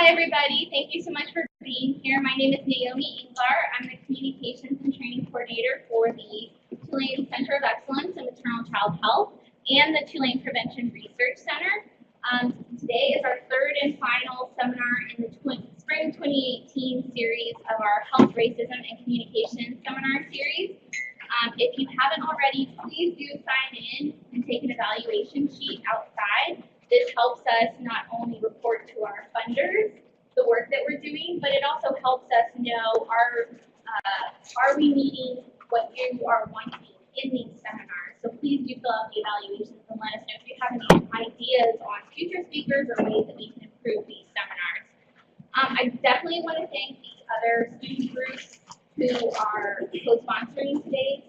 Hi, everybody. Thank you so much for being here. My name is Naomi Inglar. I'm the Communications and Training Coordinator for the Tulane Center of Excellence in Maternal and Child Health and the Tulane Prevention Research Center. Today is our third and final seminar in the Spring 2018 series of our Health, Racism, and Communication seminar series. If you haven't already, please do sign in and take an evaluation sheet outside. This helps us not only report to our funders the work that we're doing, but it also helps us know are we meeting what you are wanting in these seminars. So please do fill out the evaluations and let us know if you have any ideas on future speakers or ways that we can improve these seminars. I definitely want to thank the other student groups who are co-sponsoring today's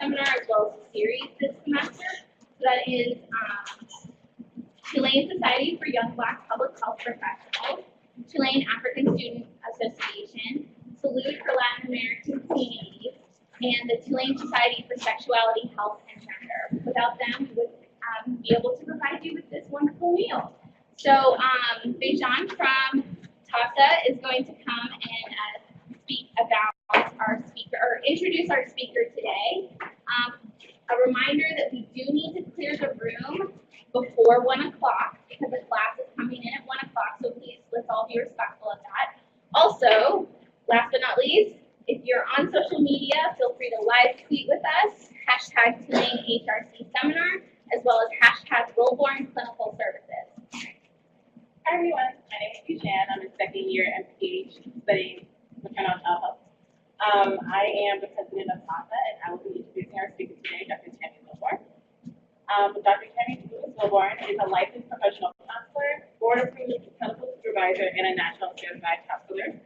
seminar as well as the series this semester. So that is Tulane Society for Young Black Public Health Professionals, Tulane African Student Association, Salute for Latin American Communities, and the Tulane Society for Sexuality, Health, and Gender. Without them, we wouldn't be able to provide you with this wonderful meal. So Bejan from TASA is going to come and speak about our speaker, or introduce our speaker today. A reminder that we do need to clear the room before 1 o'clock because the class is coming in at 1 o'clock, so please let's all be respectful of that. Also, last but not least, if you're on social media, feel free to live tweet with us, hashtag Tulane HRC Seminar, as well as hashtag Wilborn Clinical Services. Hi everyone, my name is Bejan. I'm a second year MPH studying Maternal and Child Health. I am the president of TASA, and I will be introducing our speaker today, Dr. Tammy Wilborn. Dr. Tammy Wilborn is a licensed professional counselor, board-approved clinical supervisor, and a national certified counselor.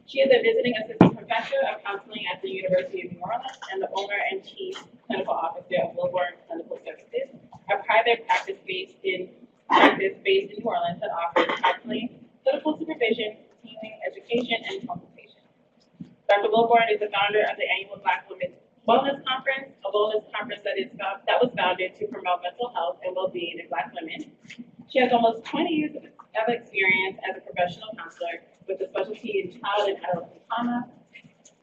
She is a visiting assistant professor of counseling at the University of New Orleans and the owner and chief clinical officer of Wilborn Clinical Services, a private practice based in New Orleans that offers counseling, clinical supervision, teaming, education, and consultation. Dr. Wilborn is the founder of the annual Black Women's Wellness Conference, a wellness conference that was founded to promote mental health and well-being in Black women. She has almost 20 years of experience as a professional counselor with a specialty in child and adolescent trauma.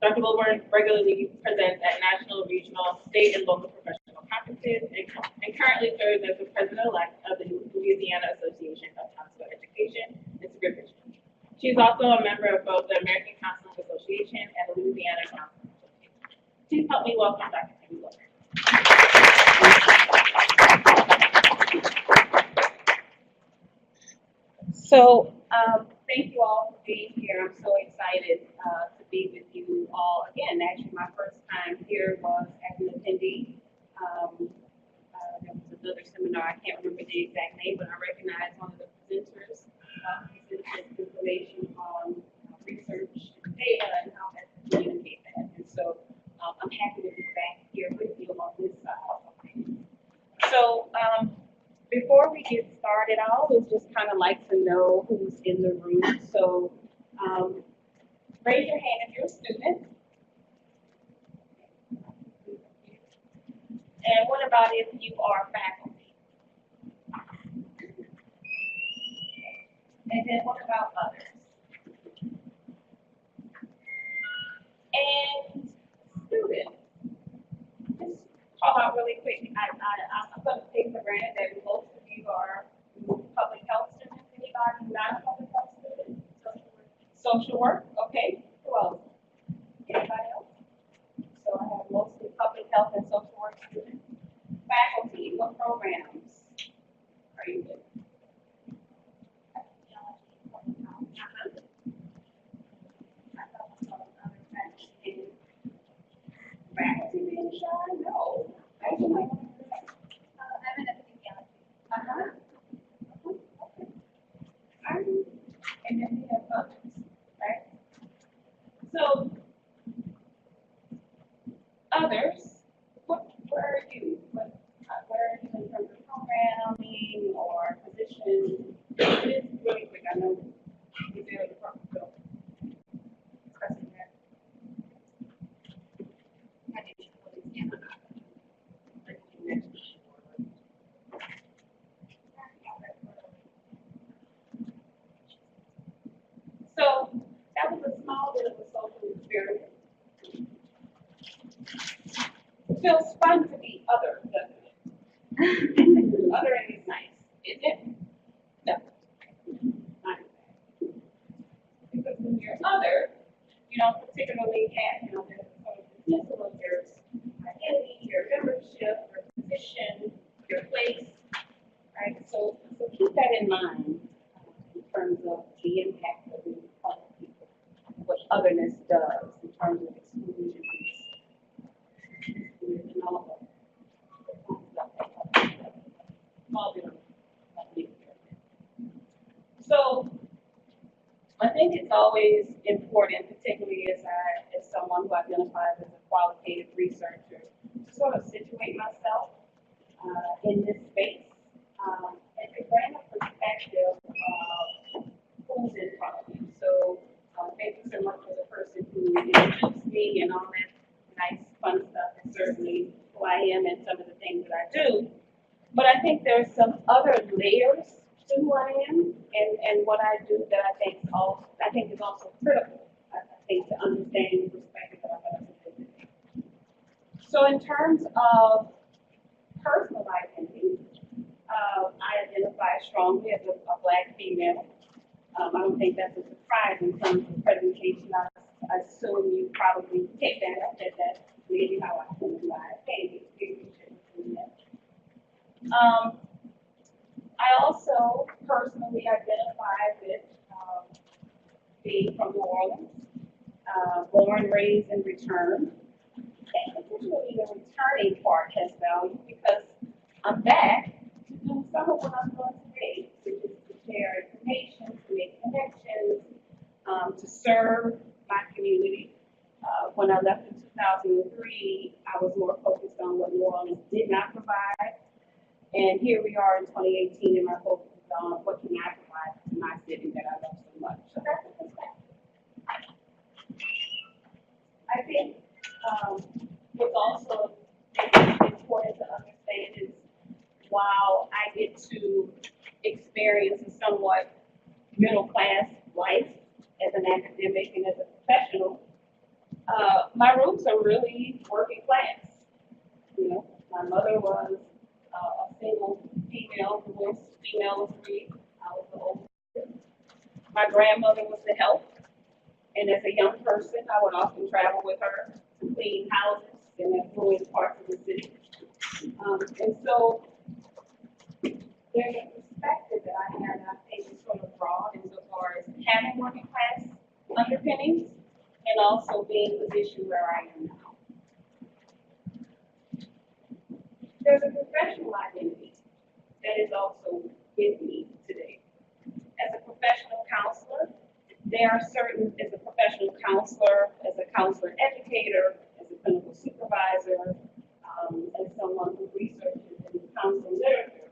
Dr. Wilborn regularly presents at national, regional, state, and local professional conferences and currently serves as the president-elect of the Louisiana Association of Counselor Education and Supervision. She is also a member of both the American Counseling Association and the Louisiana Counseling Association. Please help me welcome Dr. Tammy Wilborn. So, thank you all for being here. I'm so excited to be with you all again. Actually, my first time here was as an attendee. There was another seminar, I can't remember the exact name, but I recognize one of the presenters presented information on research and data and how best to communicate that. And so I'm happy to be back here with you on this side. So before we get started, I always just kind of like to know who's in the room. So raise your hand if you're a student. And what about if you are faculty? And then what about others? And students. Just call out really quick. I'm going to take for granted that most of you are public health students. Anybody not a public health student? Social work? Okay. Who else? Anybody else? So I have mostly public health and social work students. Faculty, what programs are you with? Faculty being shy? No. I'm in epidemiology. Okay. And then we have others, right? So, others, where are you? Where are you in terms of programming or position? Just really quick, I know you're very comfortable discussing that. It feels fun to be other, doesn't it? Othering is nice, isn't it? No. Not exactly. Because when you're other, you don't particularly have, there's sort of dismissal of your identity, your membership, your position, your place, right? So keep that in mind in terms of the impact of being other people, what otherness does in terms of exclusion. And all of that. So I think it's always important, particularly as someone who identifies as a qualitative researcher, to sort of situate myself in this space and to bring a perspective of who's in front of you. So thank you so much for the person who introduced me and all that nice, fun stuff, and certainly who I am and some of the things that I do. But I think there's some other layers to who I am and what I do that I think is also critical. I think to understanding the perspective that I'm going to today. So in terms of personal identity, I identify strongly as a Black female. I don't think that's a surprise in terms of presentation. I assume you probably picked that up that's maybe how I identify. Hey, I also personally identify with being from New Orleans, born, raised, and returned. And particularly the returning part has value because I'm back to do some of what I'm doing today, which is to share information, to make connections, to serve my community. When I left in 2003, I was more focused on what New Orleans did not provide. And here we are in 2018, and my focus is on what can I provide to my city that I love so much. So that's the perspective. I think what's also important to understand is while I get to experience a somewhat middle class life as an academic and as a professional, my roots are really working class. You know, my mother was a single female who was female of three. I was the oldest. My grandmother was the help, and as a young person, I would often travel with her to clean houses in affluent parts of the city. And so there's a perspective that I have that I think is sort of broad insofar as having working class underpinnings and also being positioned where I am now. There's a professional identity that is also with me today. As a professional counselor, there are certain, as a professional counselor, as a counselor educator, as a clinical supervisor, as someone who researches in counseling literature,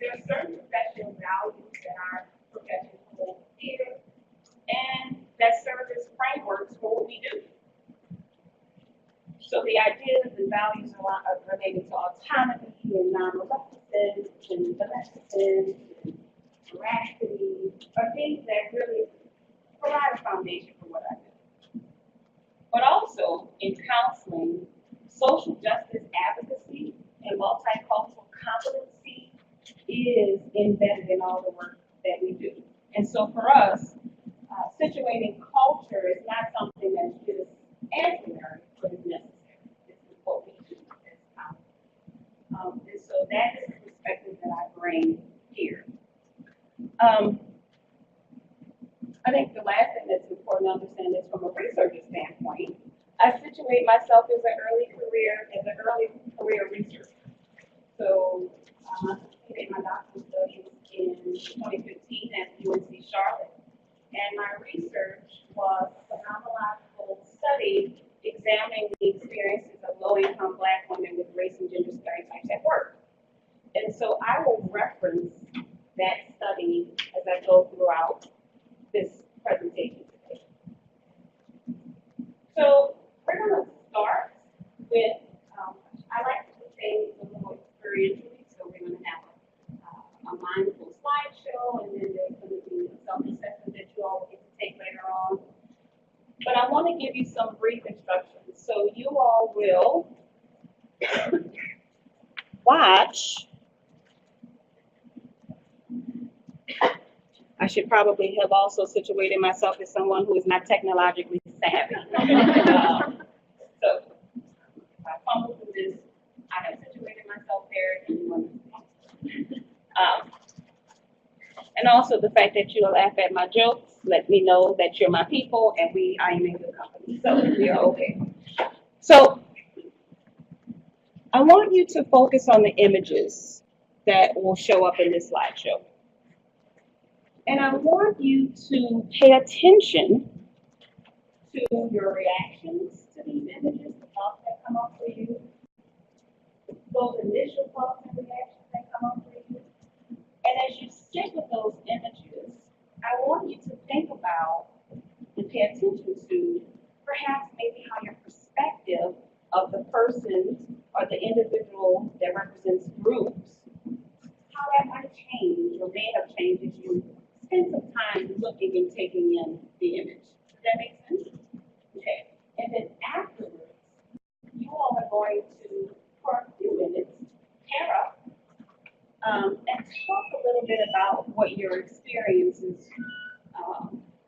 there are certain professional values that our profession holds dear and that serve as frameworks for what we do. So the ideas and values are related to autonomy and non-reluctance and beneficence and veracity are things that really provide a foundation for what I do. But also in counseling, social justice advocacy and multicultural competency is embedded in all the work that we do. And so for us, situating culture is not something that's just ancillary, but is necessary. This is what we do as counselors. And so that is the perspective that I bring here. I think the last thing that's important to understand is from a researcher standpoint, I situate myself as an early career researcher. So I completed my doctoral studies in 2015 at UNC Charlotte. And my research was a phenomenological study examining the experiences of low-income Black women with race and gender stereotypes at work. And so I will reference that study as I go throughout this presentation today. So we're going to start with, I like to do things a little experientially, so we're going to have a mindful slideshow, and then there's going to be a self-assessment that you all will get to take later on. But I want to give you some brief instructions. So you all will watch. I should probably have also situated myself as someone who is not technologically savvy. So if I fumble through this, I have situated myself there and you understand. And also the fact that you'll laugh at my jokes, let me know that you're my people and I am in good company. So we are okay. So I want you to focus on the images that will show up in this slideshow. And I want you to pay attention to your reactions to these images, the thoughts that come up for you, those initial thoughts and reactions that come up for you. And as you sit with those images, I want you to think about and pay attention to perhaps maybe how your perspective of the person or the individual that represents groups, how that might change or may have changed as you spend some time looking and taking in the image. Does that make sense? Okay. And then afterwards, you all are going to, for a few minutes, pair up and talk a little bit about what your experiences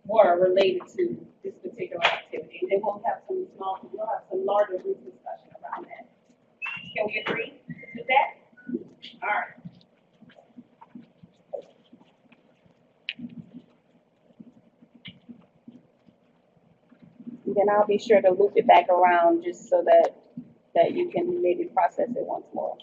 were related to this particular activity. And then we'll have some larger group discussion around that. Can we agree to do that? All right. And then I'll be sure to loop it back around just so that you can maybe process it once more.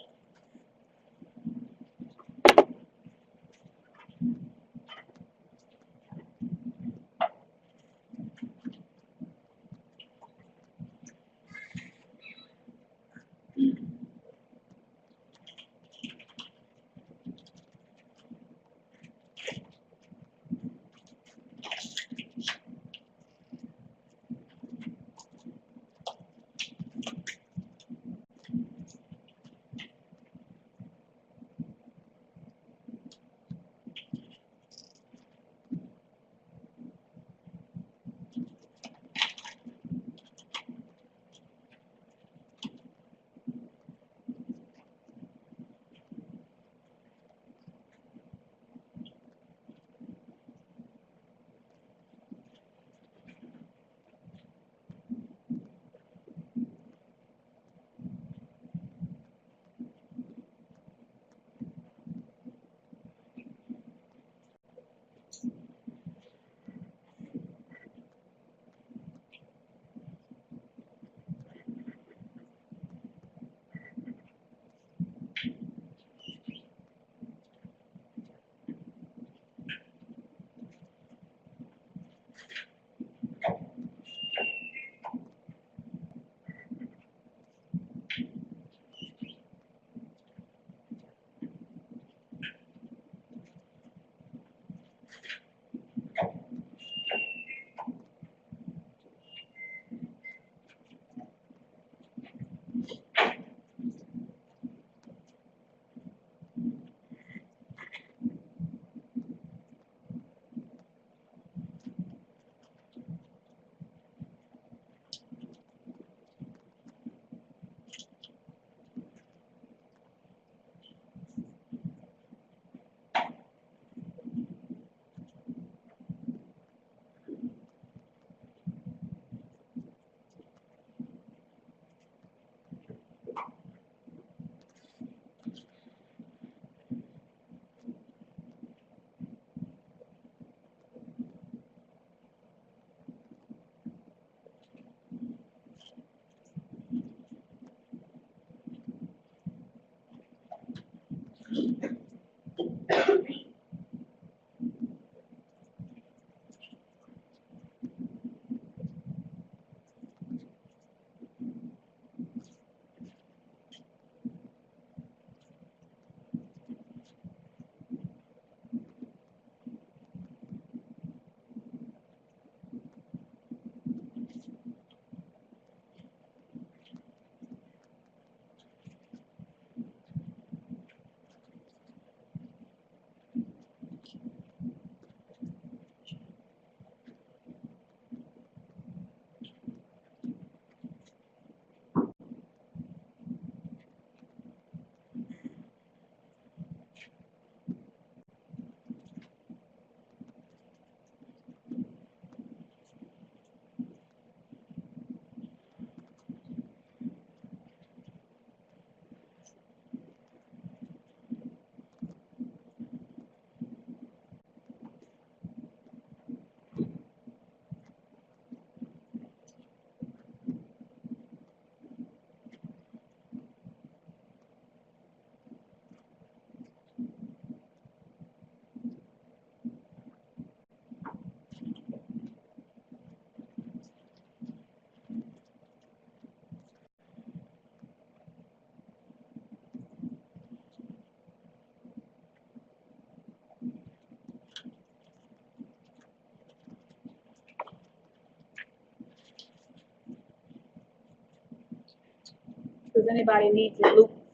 Does anybody need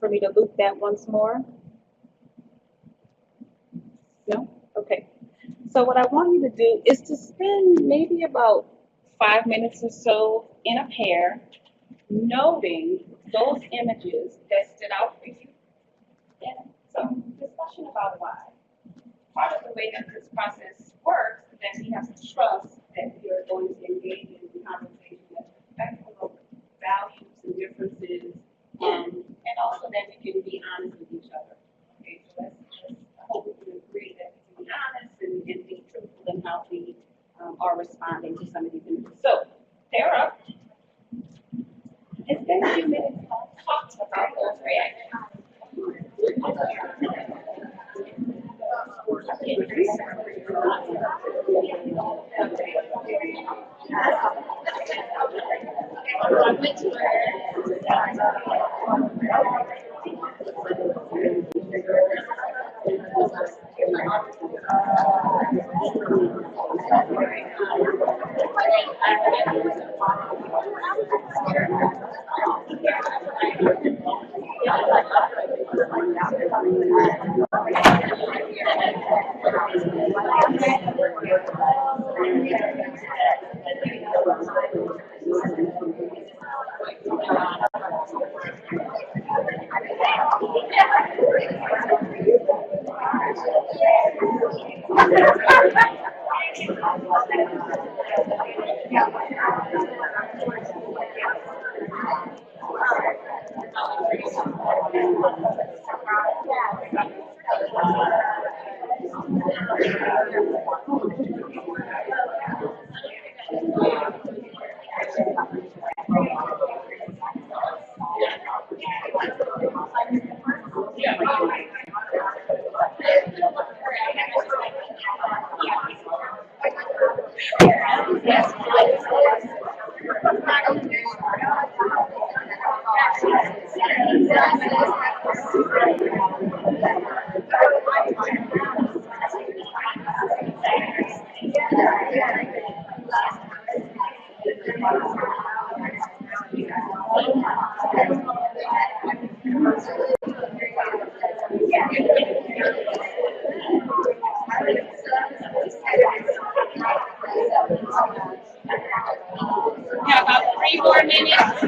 for me to loop that once more? No? Okay. So what I want you to do is to spend maybe about 5 minutes or so in a pair, noting those images that stood out for you. And some discussion about why. Part of the way that this process works is that we have to trust that we are going to engage in the conversation that's respectful of values and differences, and also that we can be honest with each other. Okay, so let's I hope we can agree that we can be honest and be truthful in how we are responding to some of these images. So, Tara, it's been a few minutes talked about those reactions. We have about 3 more minutes.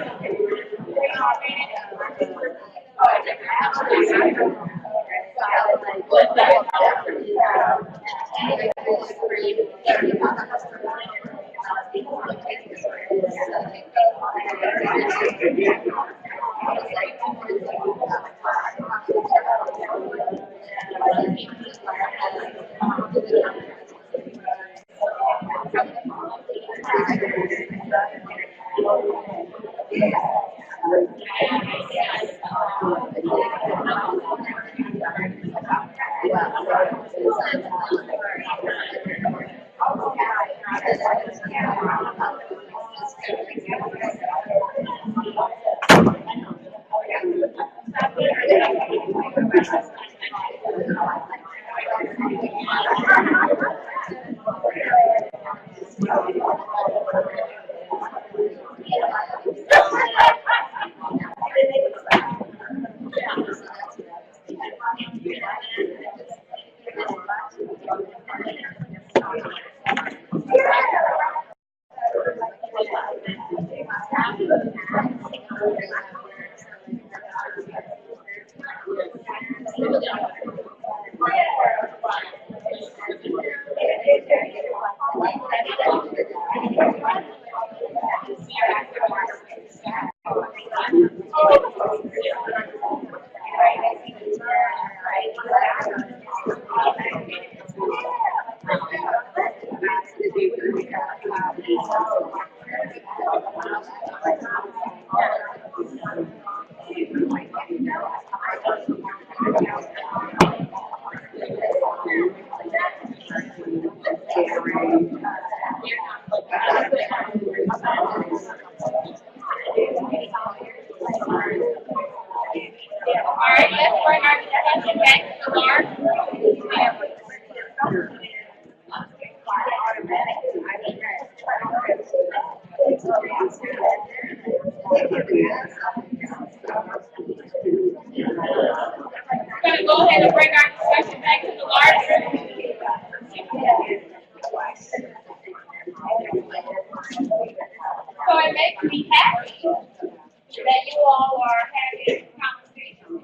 to be happy that you all are having conversations,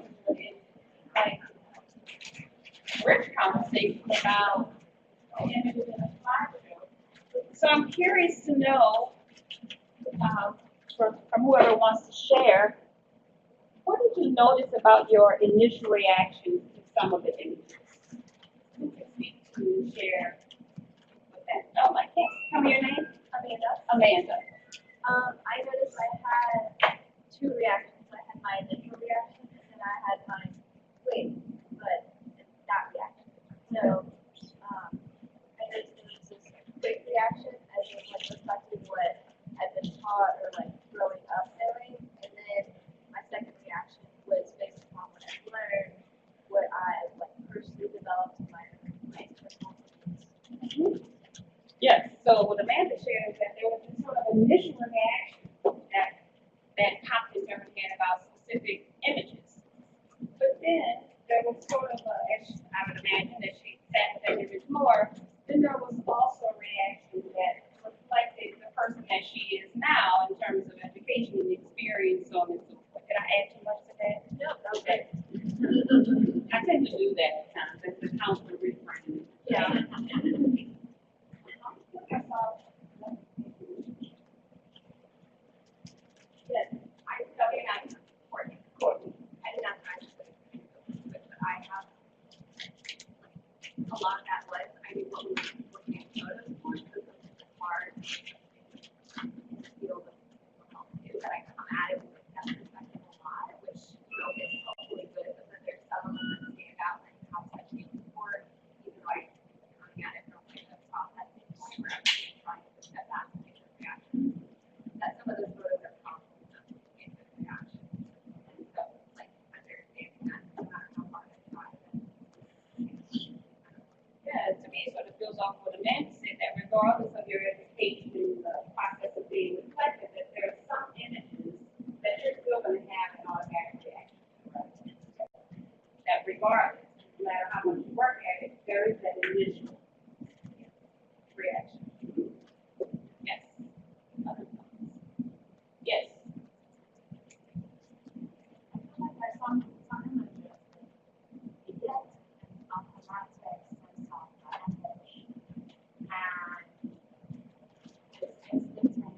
like rich conversations about images in a slideshow. So I'm curious to know, from whoever wants to share, what did you notice about your initial reaction to some of the images? Who can speak to share with that? Oh, I can't. Tell me your name. Amanda. I noticed I had two reactions. I had my initial reaction and then I had my wait, but that reaction. So I noticed it was this quick reaction as it like reflected what I've been taught or like growing up knowing. And then my second reaction was based upon what I've learned, what I like personally developed in my personal beliefs. Yes. So what Amanda shared is that there was this sort of initial reaction that popped into her head about specific images. But then there was sort of I would imagine that she sat with that image more, then there was also a reaction that reflected the person that she is now in terms of education and experience, so on and so forth. Did I add too much to that? No, Okay. I tend to do that at times. That's the counselor reframing. yeah. Yes, I so you're not Courtney. I did not actually, but I have a lot of that was I knew what we were looking at photos for because of the hard field of that I come at it with that perspective a lot, which is hopefully good, but then there's some of them that stand out and how touching support, even though I'm coming at it from like a processing point where I'm trying to step back and make a reaction. That some of those photos are powerful enough to make a reaction. And so like understanding that no matter how hard I try Yeah, to me, it sort of feels off what Amanda said, that regardless of your education and the process of being reflected, that there are some images that you're still going to have an automatic reaction to, right? That regardless, no matter how much you work at it, there is that initial reaction. Yes. Other thoughts? Yes. There's some images that you get an automatic sense of language, and it's instantaneous,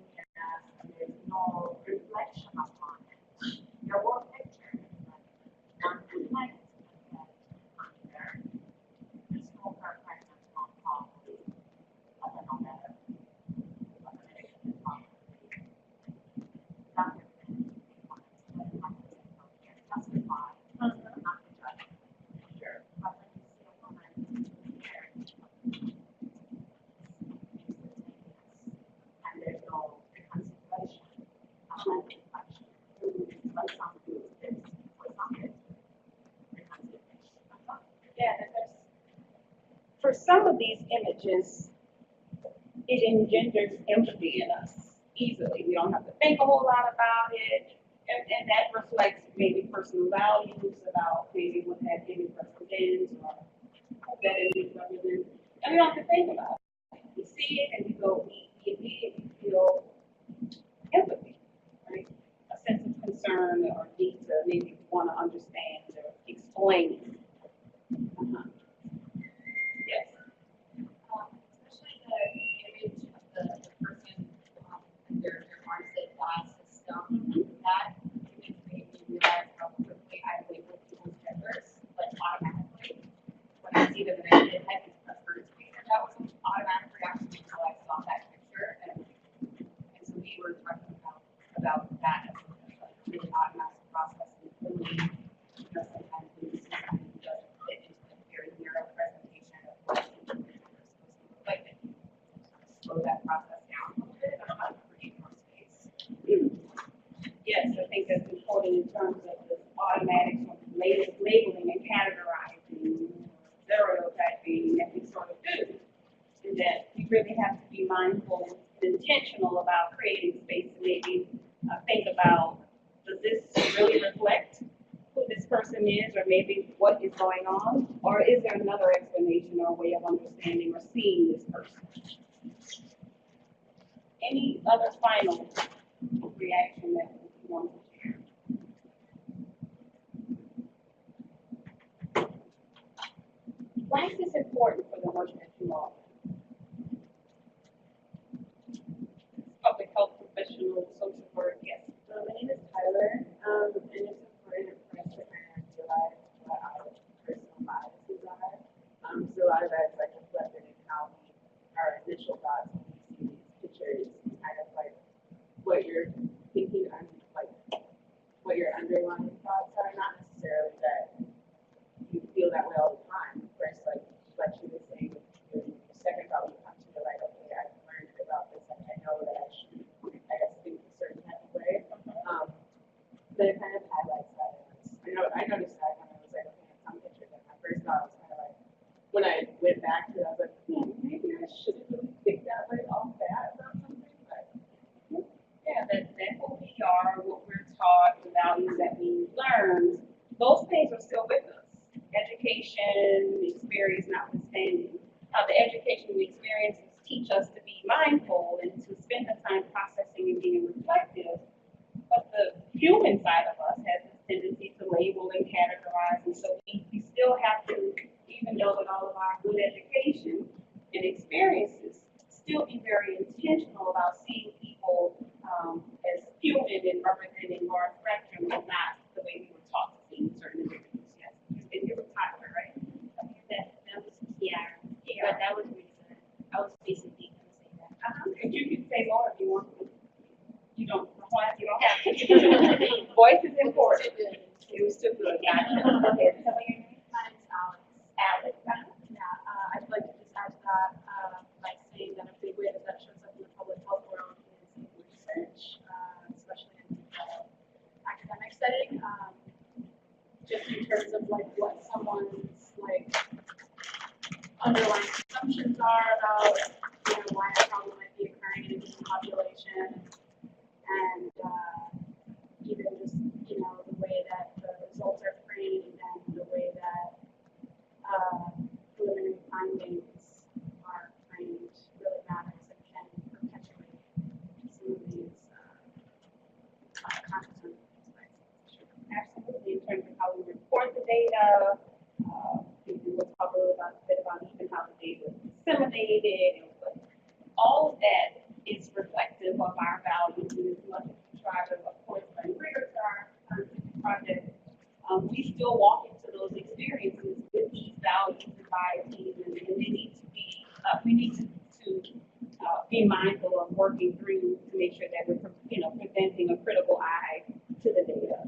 and there's no reflection upon it. Your whole picture is like one reflects under the small fragment on top of the matter. Yeah, that for some of these images, it engenders empathy in us easily. We don't have to think a whole lot about it. And that reflects maybe personal values about maybe what that image represents or what that image represents. And we don't have to think about it. We see it and we immediately feel empathy, right? A sense of concern or need to maybe want to understand or explain. Yes. Especially the image of the person in their HRSA class system, that image made me realize how quickly I label people's genders, like automatically. When I see them and it had these preferred picture, that was an automatic reaction until I saw that picture. And so we were talking about that as a really automatic process. And really, sometimes we see something that doesn't fit into the very narrow presentation of what each of the genders is supposed to look like. And slow that process down a little bit and allow it to create more space. Yes, I think that's important in terms of the automatic sort of labeling and categorizing, stereotyping that we sort of do. And that we really have to be mindful and intentional about creating space to maybe think about, does this really reflect who this person is or maybe what is going on? Or is there another explanation or way of understanding or seeing this person? Any other final reaction that you want to share. Why is this important for the work that you all do? Public health professional, social work, yes. My name is Tyler, and it's important for us to kind of realize what our personal biases are. So a lot of that is like reflected in how our initial thoughts when we see these pictures, kind of like what you're thinking and like what your underlying thoughts are, not necessarily that you feel that way all the time. First, like she was saying, your second thought will come to you like, okay, I've learned about this and I know that I should, I guess, think a certain type of way. But it kind of highlights that. I noticed that when I was like looking at some pictures, and my first thought was kind of like, when I went back to it, I was like, maybe I shouldn't really think that way all bad about something, but Yeah, that's who we are, what we're taught, the values that we learned, those things are still with us. Education, experience notwithstanding. The education we experiences teach us to be mindful and to spend the time processing and being reflective. But the human side of us has this tendency to label and categorize, and so we still have to, even though with all of our good education and experiences, still be very intentional about seeing people as human and representing our spectrum and not the way we were taught to see certain individuals. Yes, and you're a Tyler, right? That was Kiara, but that was recent. I was basically going to say that. And you can say more if you want to. You don't have to. Voice is important. It was too good. Gotcha. Go ahead. Tell me your name. My name's Alex. Alex. Yeah, I'd like to just add to that by saying that a big way that shows up in the public health world is in research, especially in the academic setting. Just in terms of like what someone's like underlying assumptions are about why a problem might be occurring in a given population, and even just the way that the results are framed and the way that preliminary findings are framed really matters and can perpetuate some of these concerns. Absolutely. In terms of how we report the data, we will talk a little bit about even how the data is disseminated, and all of that is reflective of our values. And as much as we try to, of course, bring rigor to our scientific project, we still walk into those experiences with these values and biases, and they need to be, we need to be mindful of working through to make sure that we're, presenting a critical eye to the data.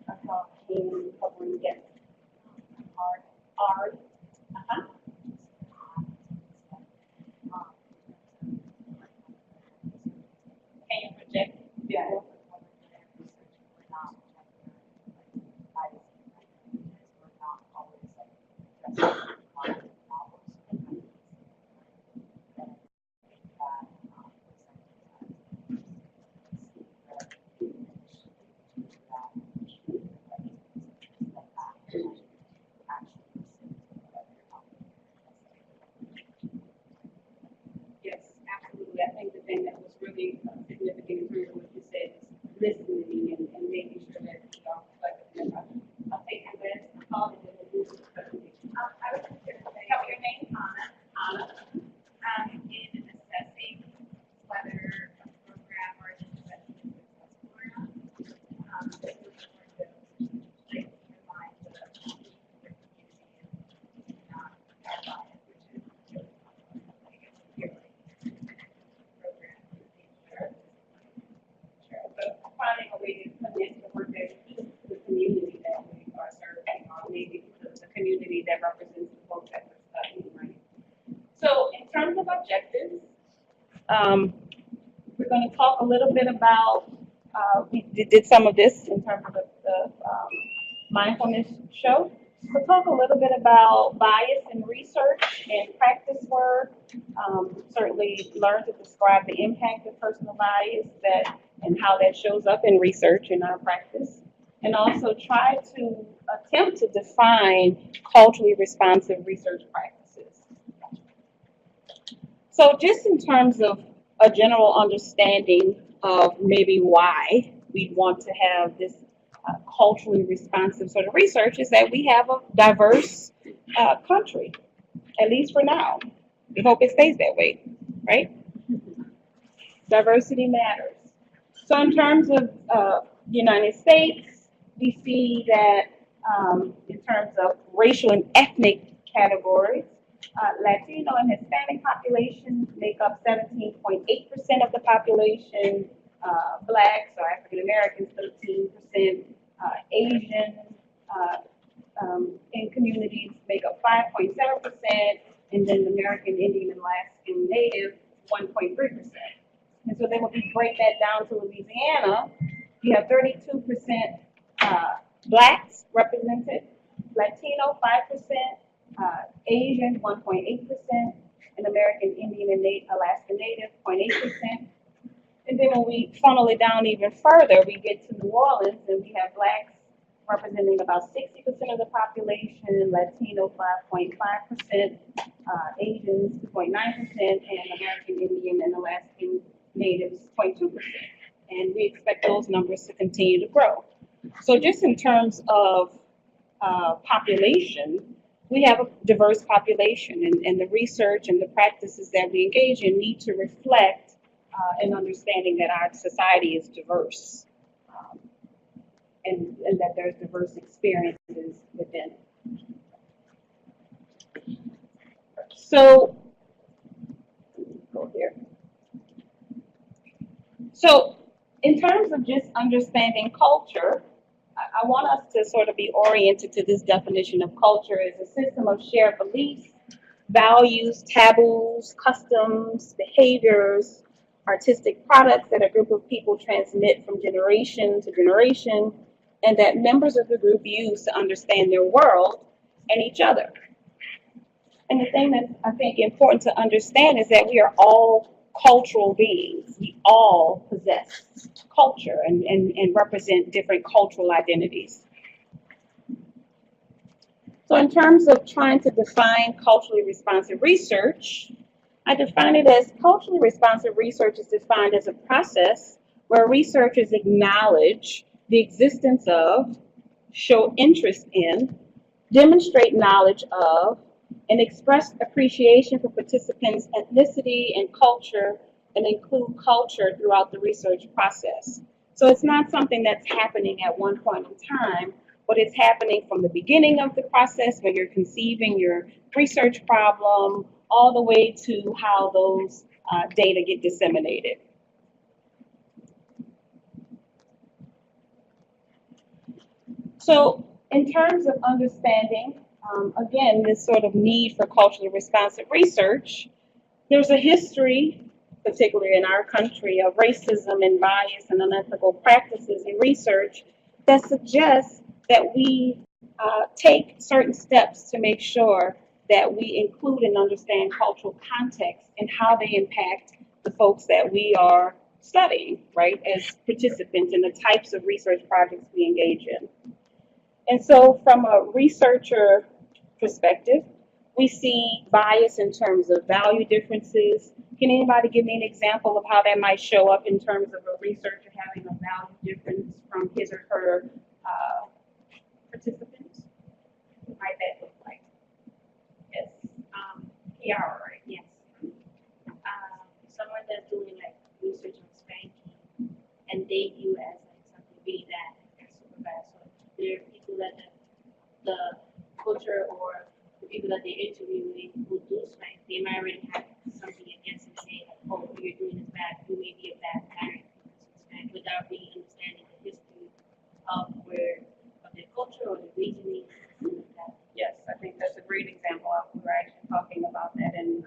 That's how I'm covering, yes. Art. Uh-huh. Can you project? Yeah. Yes, absolutely. I think the thing that was really significant in terms of what you said is listening and making sure that we are reflective in the process. I'll take your last call and then we'll move to the presentation. I would consider Tell me your name. Anna. In assessing whether a program or an intervention is successful or not, that we're going to like remind the community and not our bias, which is really like it's purely program. Sure. But finding a way to connect the work that we do to the community that we are serving, or maybe to the community that represents the folks that we're studying, right? So in terms of objectives, we're going to talk a little bit about, we did some of this in terms of the mindfulness show. We'll talk a little bit about bias in research and practice work. Certainly learn to describe the impact of personal bias and how that shows up in research in our practice. And also try to attempt to define culturally responsive research practices. So just in terms of a general understanding of maybe why we'd want to have this culturally responsive sort of research is that we have a diverse country, at least for now. We hope it stays that way, right? Diversity matters. So in terms of United States, we see that in terms of racial and ethnic categories, Latino and Hispanic populations make up 17.8% of the population, Blacks or African Americans 13%, Asian in communities make up 5.7%, and then American Indian and Alaskan Native 1.3%. And so then when we break that down to Louisiana, you have 32% Blacks represented, Latino 5%, Asian 1.8%, and American Indian and Alaskan Native 0.8%. And then when we funnel it down even further, we get to New Orleans and we have Blacks representing about 60% of the population, Latino 5.5%, Asians 2.9%, and American Indian and Alaskan Natives 0.2%. And we expect those numbers to continue to grow. So just in terms of population, we have a diverse population, and the research and the practices that we engage in need to reflect an understanding that our society is diverse, and that there's diverse experiences within. So, go here. So, in terms of just understanding culture, I want us to sort of be oriented to this definition of culture as a system of shared beliefs, values, taboos, customs, behaviors, artistic products that a group of people transmit from generation to generation, and that members of the group use to understand their world and each other. And the thing that's, I think, important to understand is that we are all cultural beings. We all possess culture and represent different cultural identities. So in terms of trying to define culturally responsive research, I define it as culturally responsive research is defined as a process where researchers acknowledge the existence of, show interest in, demonstrate knowledge of, and express appreciation for participants' ethnicity and culture, and include culture throughout the research process. So it's not something that's happening at one point in time, but it's happening from the beginning of the process when you're conceiving your research problem, all the way to how those data get disseminated. So in terms of understanding, again, this sort of need for culturally responsive research, there's a history, particularly in our country, of racism and bias and unethical practices in research that suggests that we take certain steps to make sure that we include and understand cultural context and how they impact the folks that we are studying, right, as participants in the types of research projects we engage in. And so from a researcher perspective, we see bias in terms of value differences. Can anybody give me an example of how that might show up in terms of a researcher having a value difference from his or her participants? What might that look like? Yes. PR, right? Yes. Someone that's doing like research on spanking, and they view as like something really bad and super bad. So there are people that the culture or the people that they interview who do spank, they might already have something against it, saying like, oh, you're doing this bad, you may be a bad parent spank, without really understanding the history of their culture or the reasoning. Yes, I think that's a great example. We were actually talking about that in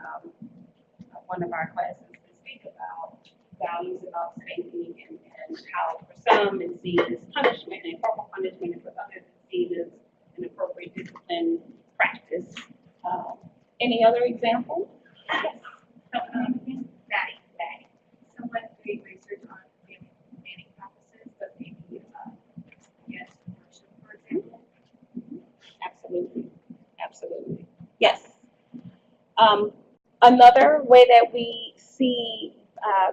one of our classes this week about values about spanking and how for some it's seen as punishment and corporal punishment, and for others it's seen as an appropriate discipline practice. Any other example? Yes. Batty. Someone doing research on family planning practices, but maybe, yes, abortion, for example. Absolutely. Yes. Another way that we see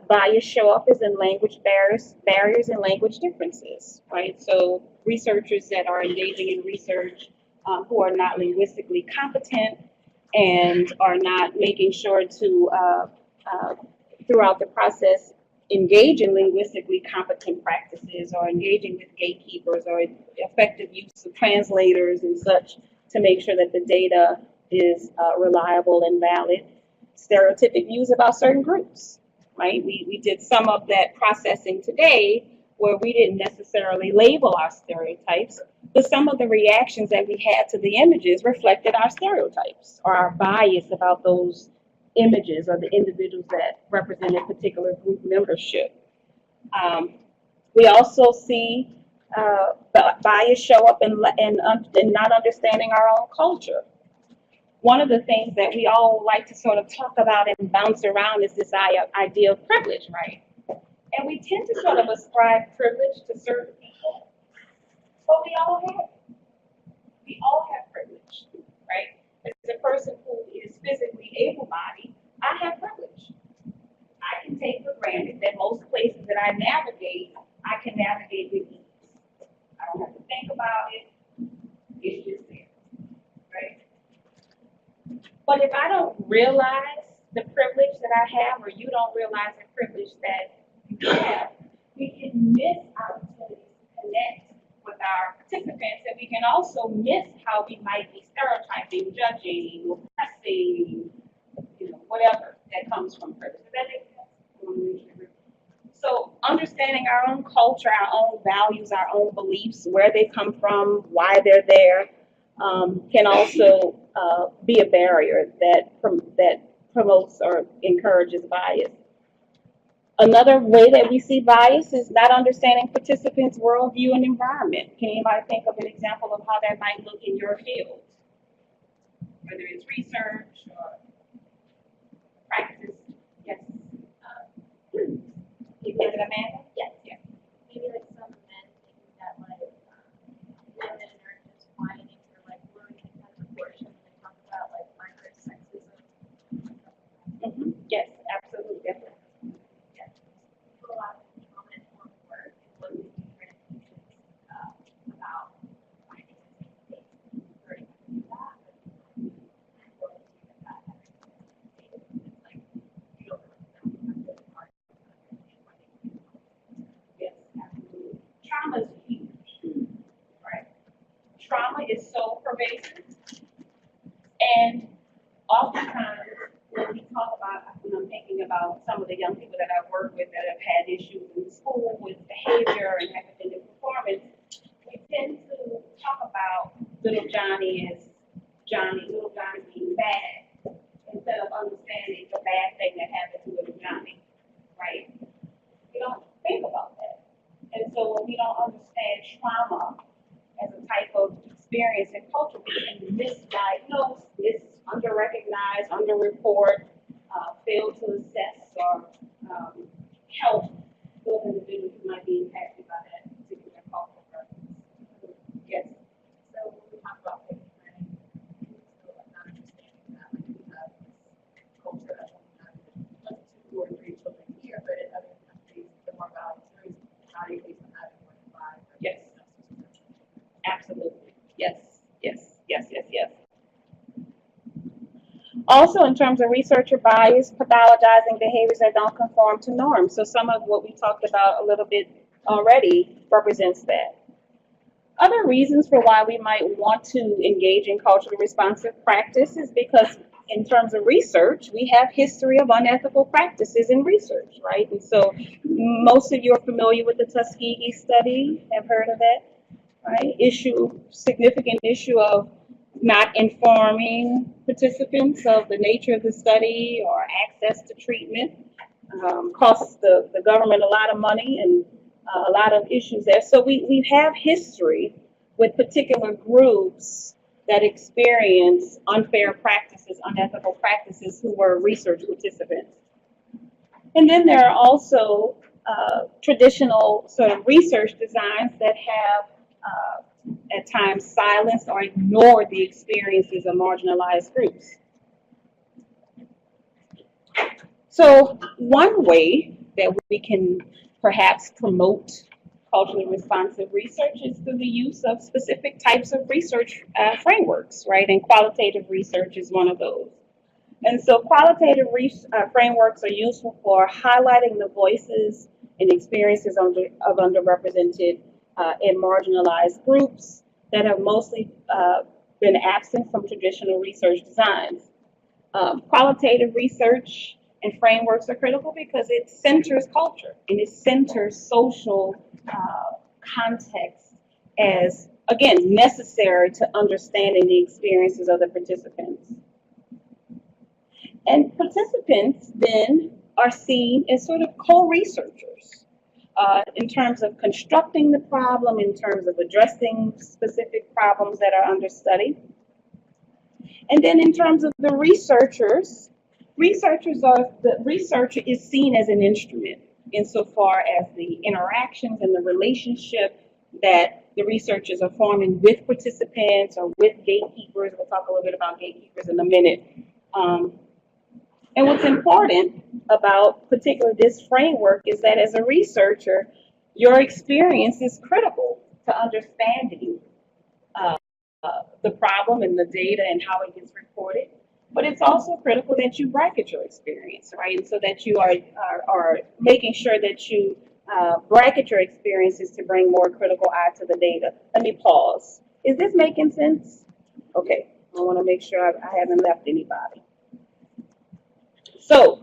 Bias show up as in language barriers and language differences, right? So researchers that are engaging in research who are not linguistically competent and are not making sure to, throughout the process, engage in linguistically competent practices or engaging with gatekeepers or effective use of translators and such to make sure that the data is reliable and valid. Stereotypic views about certain groups, right? We did some of that processing today where we didn't necessarily label our stereotypes, but some of the reactions that we had to the images reflected our stereotypes or our bias about those images or the individuals that represented particular group membership. We also see bias show up in not understanding our own culture. One of the things that we all like to sort of talk about and bounce around is this idea of privilege, right? And we tend to sort of ascribe privilege to certain people, but we all have privilege, right? As a person who is physically able-bodied, I have privilege. I can take for granted that most places that I navigate, I can navigate with ease. I don't have to think about it. It's just there, right? But if I don't realize the privilege that I have, or you don't realize the privilege that you have, we can miss opportunities to connect with our participants, and we can also miss how we might be stereotyping, judging, oppressing, whatever that comes from privilege. Does that make sense? So understanding our own culture, our own values, our own beliefs, where they come from, why they're there, can also be a barrier that promotes or encourages bias. Another way that we see bias is not understanding participants' worldview and environment. Can anybody think of an example of how that might look in your field? Whether it's research or practice? Yes. Is it Amanda? Yes. Yeah. Maybe like some men thinking that like women are just whining or like worrying about abortion when they talk about like micro sexism. Mm-hmm. Yes, absolutely. Definitely. A lot of comment on work and what we do about finances and or anything like that. But it's like you don't really know how to Yes, absolutely. Trauma is huge, right? Trauma is so pervasive, and oftentimes when we talk about, when I'm thinking about some of the young people that I work with that have had issues in school with behavior and academic performance, we tend to talk about little Johnny as little Johnny being bad, instead of understanding the bad thing that happened to little Johnny, right? We don't think about that. And so when we don't understand trauma as a type of experience in culture, we can misdiagnose, under-recognize, under-report, fail to assess or help those individuals who might be impacted by that particular cultural preference. Yes. So when we talk about family planning, we still not understanding that like we have this culture that we have like 2 or 3 children here, but in other countries the more values value based on having more than 5. Yes. Absolutely. Yes. Also, in terms of researcher bias, pathologizing behaviors that don't conform to norms. So some of what we talked about a little bit already represents that. Other reasons for why we might want to engage in culturally responsive practice is because in terms of research, we have history of unethical practices in research, right? And so most of you are familiar with the Tuskegee study, have heard of that, right? Significant issue of not informing participants of the nature of the study or access to treatment, costs the government a lot of money and a lot of issues there. So we have history with particular groups that experience unfair practices, unethical practices who were research participants. And then there are also traditional sort of research designs that have at times silenced or ignored the experiences of marginalized groups. So one way that we can perhaps promote culturally responsive research is through the use of specific types of research frameworks, right? And qualitative research is one of those. And so qualitative frameworks are useful for highlighting the voices and experiences of underrepresented and marginalized groups that have mostly been absent from traditional research designs. Qualitative research and frameworks are critical because it centers culture and it centers social context as, again, necessary to understanding the experiences of the participants. And participants then are seen as sort of co-researchers in terms of constructing the problem, in terms of addressing specific problems that are under study. And then in terms of the researchers, the researcher is seen as an instrument insofar as the interactions and the relationship that the researchers are forming with participants or with gatekeepers. We'll talk a little bit about gatekeepers in a minute. And what's important about particularly this framework is that as a researcher, your experience is critical to understanding the problem and the data and how it gets reported. But it's also critical that you bracket your experience, right? And so that you are making sure that you bracket your experiences to bring more critical eye to the data. Let me pause. Is this making sense? Okay, I want to make sure I haven't left anybody. So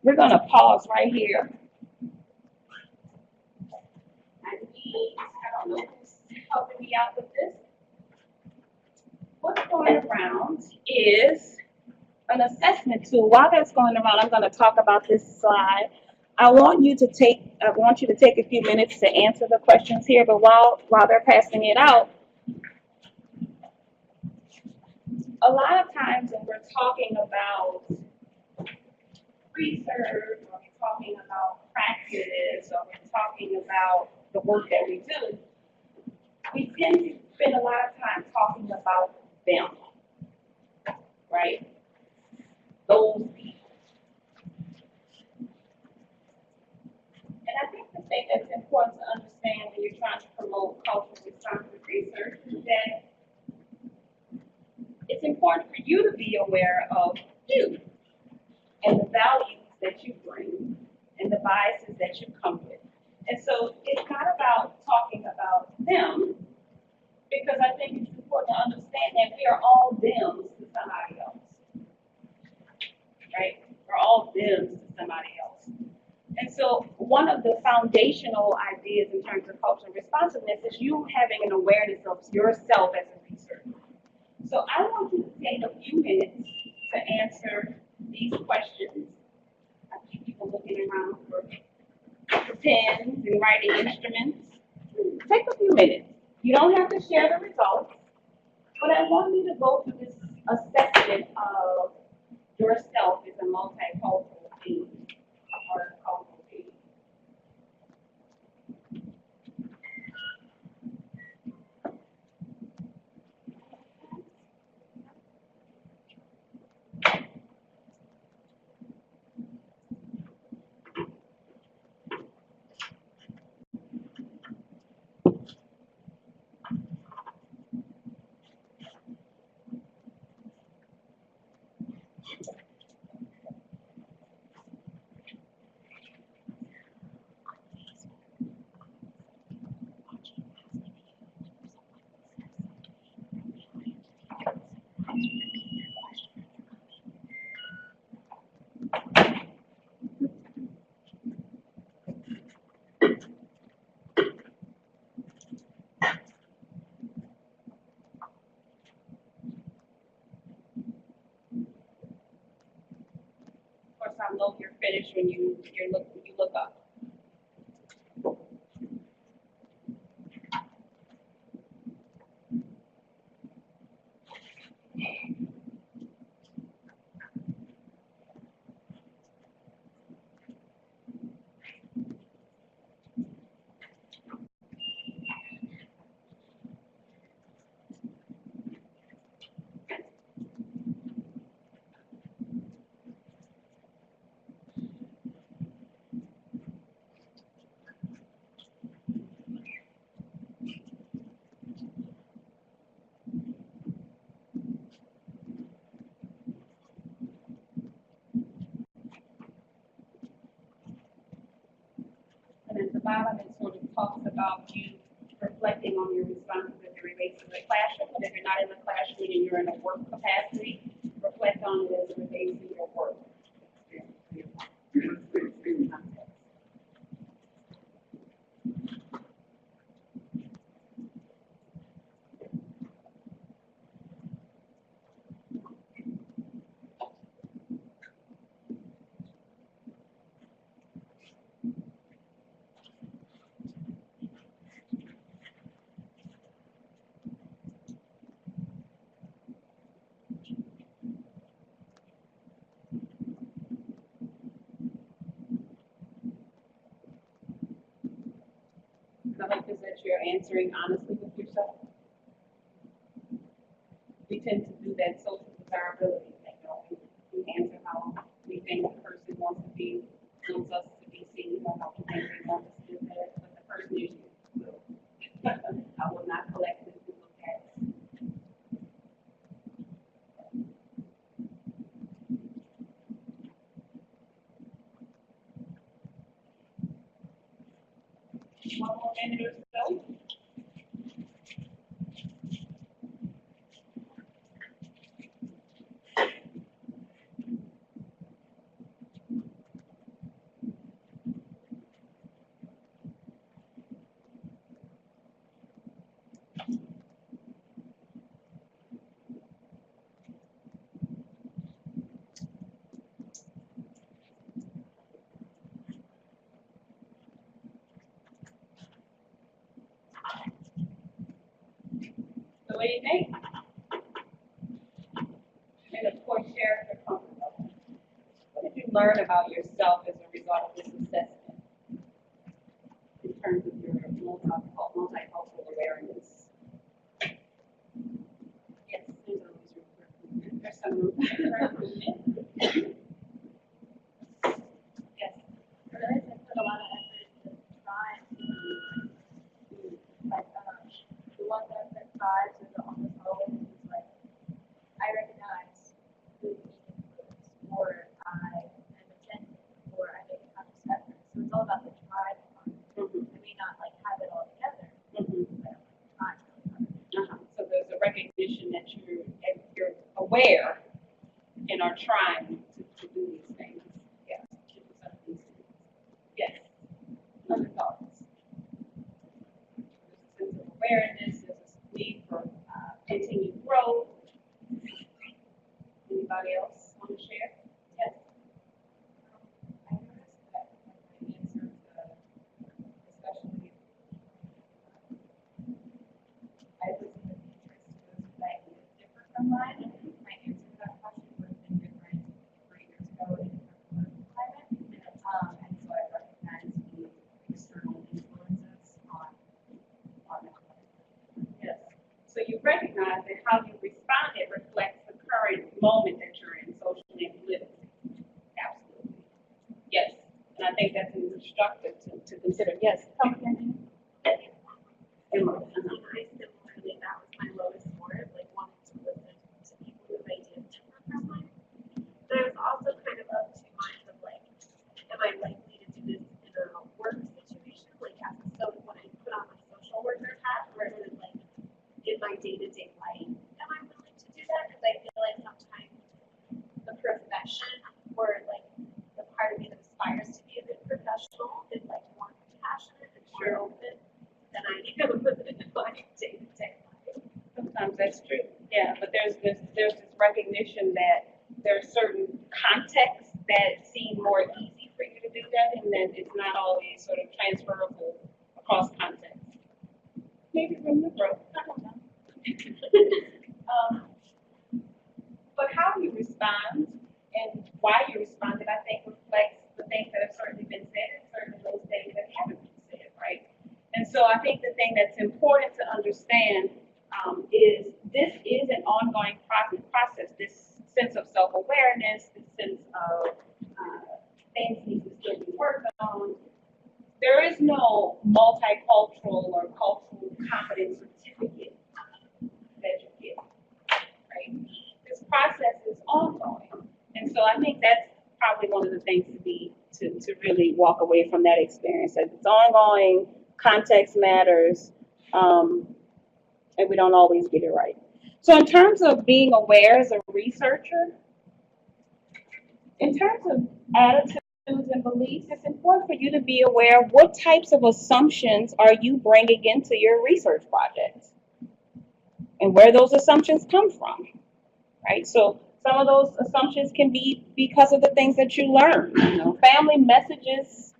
we're going to pause right here. I don't know who's helping me out with this. What's going around is an assessment tool. While that's going around, I'm going to talk about this slide. I want you to take a few minutes to answer the questions here, but while they're passing it out, a lot of times when we're talking about research, or we're talking about practice, or we're talking about the work that we do, we tend to spend a lot of time talking about them, right? Those people. And I think the thing that's important to understand when you're trying to promote culturally responsive research is that it's important for you to be aware of you and the values that you bring and the biases that you come with. And so it's not about talking about them, because I think it's important to understand that we are all them to somebody else, right? We're all them to somebody else. And so one of the foundational ideas in terms of cultural responsiveness is you having an awareness of yourself as a researcher. So I want you to take a few minutes to answer these questions. I see people looking around for pens and writing instruments. Take a few minutes. You don't have to share the results, but I want you to go through this assessment of yourself as a multicultural being, a part of cultural being. Of course, I know you're finished when you look up. bottom, it sort of talks about you reflecting on your responses as it relates to the classroom. But if you're not in the classroom and you're in a work capacity, reflect on it as it relates to your work experience. I hope is that you're answering honestly with yourself. We tend to do that social desirability thing, don't we? We answer how we think the person wants us to be seen, or how we think they want us to do that, but the person usually will. I will not collectively look at it. One more minute or so. So what do you think? And of course, share if you're comfortable. What did you learn about yourself as a result of this assessment in terms of your multicultural awareness? Yes, there's some room for improvement. Yes. I realized I put a lot of effort into trying to, like, the ones that I put fives are almost always like, I recognize who the influence, or I am attentive, or I make a conscious effort. So it's all about the try part. I may not like have it all together, but I'm trying. So there's a recognition that you're aware and are trying to do these things. Yes. To do some of these things. Yes. Other thoughts? There's a sense of awareness. There's a need for continued growth. Anybody else want to share? Yes. I noticed that when my answers, especially, I listened with interest to those that differ from mine. My answer to that question would have been different 3 years ago in a different political climate. And so I recognized the external influences on my life. Yes. So you recognize that how you responded reflects the current moment that you're in socially and politically. Absolutely. Yes. And I think that's instructive to consider. Yes. Similarly, that was my lowest score, like wanting to listen to people who I did differ from mine. But I was also kind of of two minds of like, am I likely to do this in a work situation, like when I put on my social worker hat, versus like in my day-to-day life, am I willing to do that? Because I feel like sometimes the profession, or like the part of me that aspires to be a good professional, is like more compassionate and more open than I am in my day-to-day life. Sometimes that's true. Yeah, but there's this recognition that there are certain contexts that seem more easy for you to do that, and that it's not always sort of transferable across contexts. Maybe from the growth. I don't know. But how you respond and why you responded, I think, reflects the things that have certainly been said and certainly those things that haven't been said, right? And so I think the thing that's important to understand is this is an ongoing process, this sense of self-awareness, this sense of things need to still be worked on. There is no multicultural or cultural competence certificate that you get, right? This process is ongoing. And so I think that's probably one of the things to be to really walk away from that experience. It's ongoing, context matters, and we don't always get it right. So in terms of being aware as a researcher, in terms of attitudes and beliefs, it's important for you to be aware of what types of assumptions are you bringing into your research projects and where those assumptions come from, right? So some of those assumptions can be because of the things that you learn. You know, family messages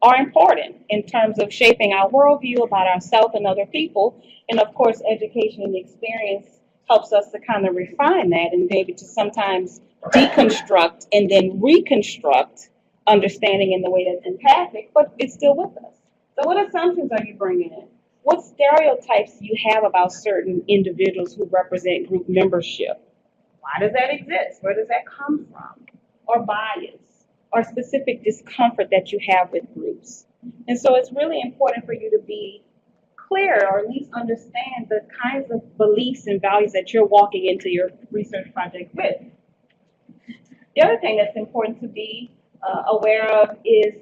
are important in terms of shaping our worldview about ourselves and other people. And of course, education and experience helps us to kind of refine that and maybe to sometimes deconstruct and then reconstruct understanding in the way that's empathic, but it's still with us. So what assumptions are you bringing in? What stereotypes do you have about certain individuals who represent group membership? Why does that exist? Where does that come from? Or bias, or specific discomfort that you have with groups. And so it's really important for you to be clear, or at least understand the kinds of beliefs and values that you're walking into your research project with. The other thing that's important to be aware of is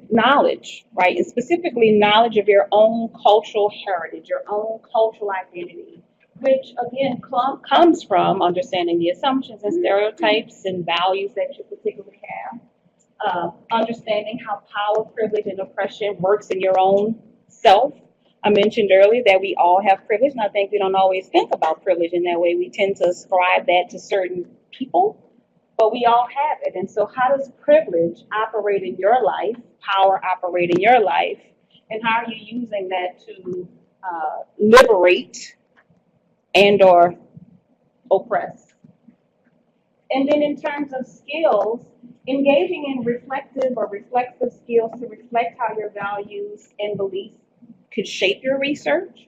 knowledge, right? And specifically knowledge of your own cultural heritage, your own cultural identity, which again comes from understanding the assumptions and stereotypes and values that you particularly have, understanding how power, privilege, and oppression works in your own self. I mentioned earlier that we all have privilege, and I think we don't always think about privilege in that way. We tend to ascribe that to certain people, but we all have it. And so how does privilege operate in your life, power operate in your life, and how are you using that to liberate and or oppress? And then in terms of skills, engaging in reflective or reflexive skills to reflect how your values and beliefs could shape your research,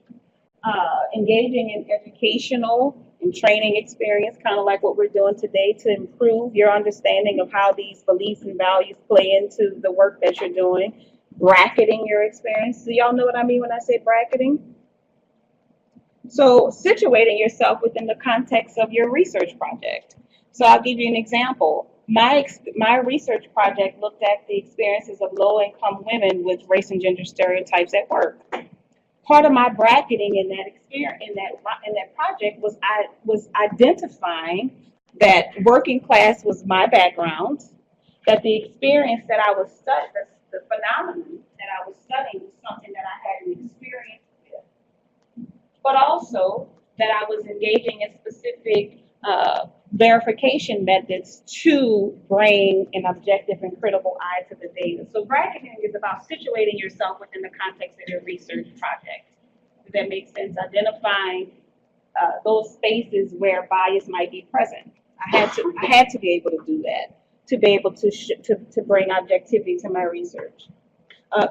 engaging in educational and training experience, kind of like what we're doing today, to improve your understanding of how these beliefs and values play into the work that you're doing, bracketing your experience. So y'all know what I mean when I say bracketing? So situating yourself within the context of your research project. So I'll give you an example. My research project looked at the experiences of low-income women with race and gender stereotypes at work. Part of my bracketing in that experience, in that project, was identifying that working class was my background, that the experience that I was studying, the phenomenon that I was studying, was something that I had an experience with, but also that I was engaging in specific verification methods to bring an objective and critical eye to the data. So bracketing is about situating yourself within the context of your research project. Does that make sense? Identifying those spaces where bias might be present. I had to be able to do that, to be able to bring objectivity to my research.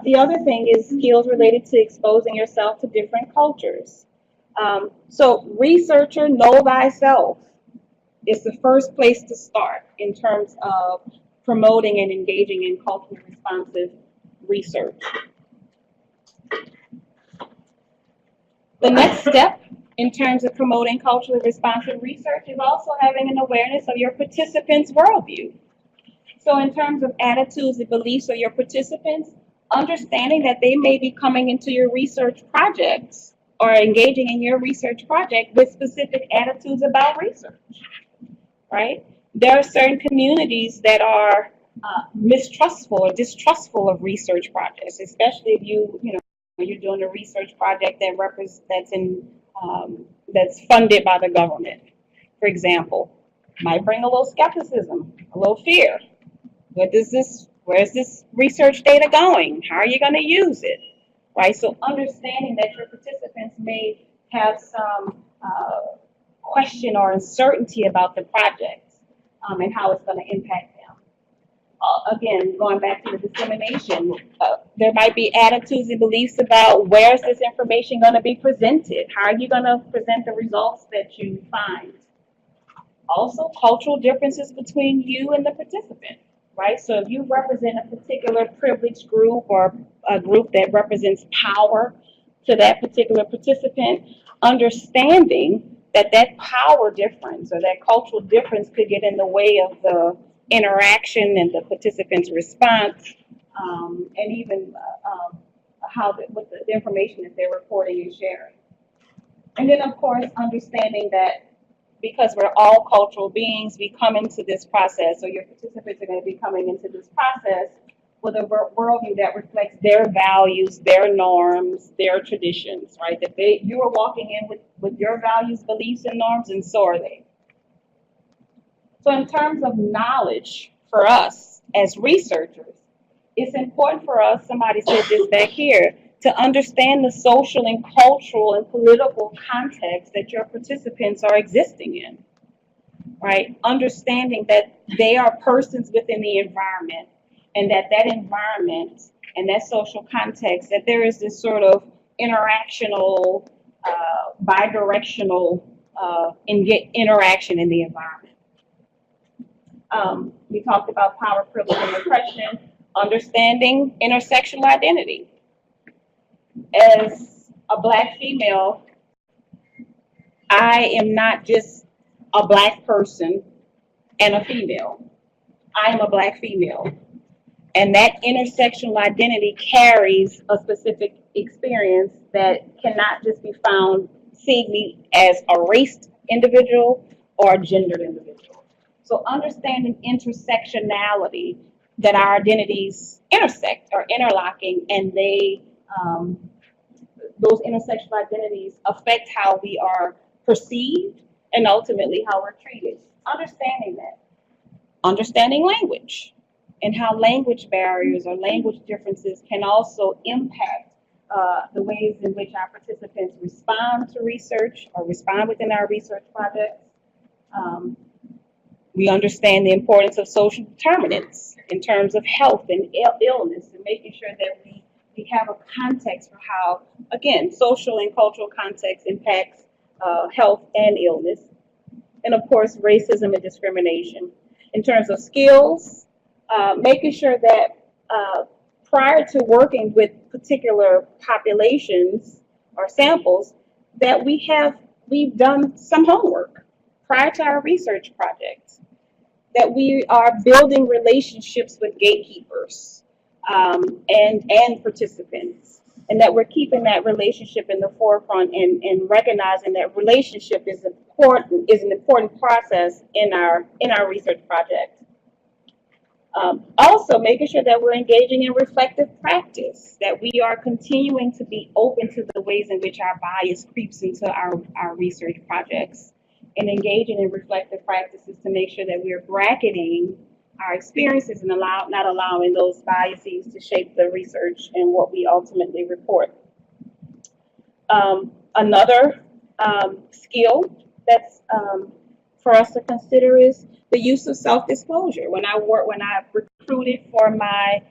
The other thing is skills related to exposing yourself to different cultures. So researcher, know thyself is the first place to start in terms of promoting and engaging in culturally responsive research. The next step in terms of promoting culturally responsive research is also having an awareness of your participants' worldview. So in terms of attitudes and beliefs of your participants, understanding that they may be coming into your research projects or engaging in your research project with specific attitudes about research. Right? There are certain communities that are mistrustful or distrustful of research projects, especially if you're doing a research project that's funded by the government. For example, might bring a little skepticism, a little fear. Where's this research data going? How are you going to use it? Right? So understanding that your participants may have some question or uncertainty about the project and how it's going to impact them. Again, going back to the dissemination, there might be attitudes and beliefs about where's this information going to be presented? How are you going to present the results that you find? Also, cultural differences between you and the participant, right? So if you represent a particular privileged group or a group that represents power to that particular participant, understanding that power difference or that cultural difference could get in the way of the interaction and the participants' response, and even with the information that they're reporting and sharing. And then, of course, understanding that because we're all cultural beings, we come into this process, or your participants are going to be coming into this process with a worldview that reflects their values, their norms, their traditions, right? That you are walking in with your values, beliefs, and norms, and so are they. So in terms of knowledge for us as researchers, it's important for us, somebody said this back here, to understand the social and cultural and political context that your participants are existing in, right? Understanding that they are persons within the environment, and that environment and that social context, that there is this sort of interactional, bidirectional interaction in the environment. We talked about power, privilege, and oppression, understanding intersectional identity. As a Black female, I am not just a Black person and a female. I am a Black female. And that intersectional identity carries a specific experience that cannot just be found seeing me as a raced individual or a gendered individual. So understanding intersectionality, that our identities intersect or interlocking, and those intersectional identities affect how we are perceived and ultimately how we're treated. Understanding that. Understanding language and how language barriers or language differences can also impact the ways in which our participants respond to research or respond within our research projects. We understand the importance of social determinants in terms of health and illness, and making sure that we have a context for how, again, social and cultural context impacts health and illness. And of course, racism and discrimination. In terms of skills, making sure that prior to working with particular populations or samples, that we've done some homework prior to our research projects, that we are building relationships with gatekeepers and participants, and that we're keeping that relationship in the forefront and recognizing that relationship is an important process in our research project. Also making sure that we're engaging in reflective practice, that we are continuing to be open to the ways in which our bias creeps into our research projects, and engaging in reflective practices to make sure that we're bracketing our experiences and not allowing those biases to shape the research and what we ultimately report. Another skill that's for us to consider is the use of self-disclosure. When I recruited for my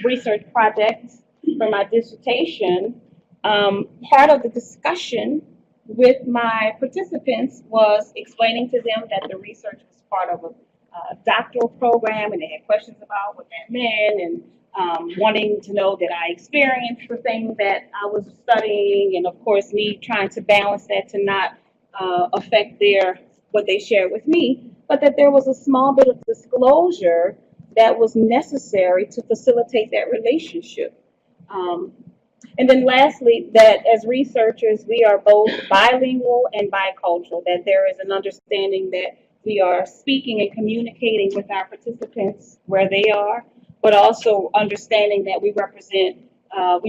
research project for my dissertation, part of the discussion with my participants was explaining to them that the research was part of a doctoral program, and they had questions about what that meant, and wanting to know that I experienced the thing that I was studying, and of course me trying to balance that to not affect what they shared with me, but that there was a small bit of disclosure that was necessary to facilitate that relationship. And then lastly, that as researchers, we are both bilingual and bicultural, that there is an understanding that we are speaking and communicating with our participants where they are, but also understanding that we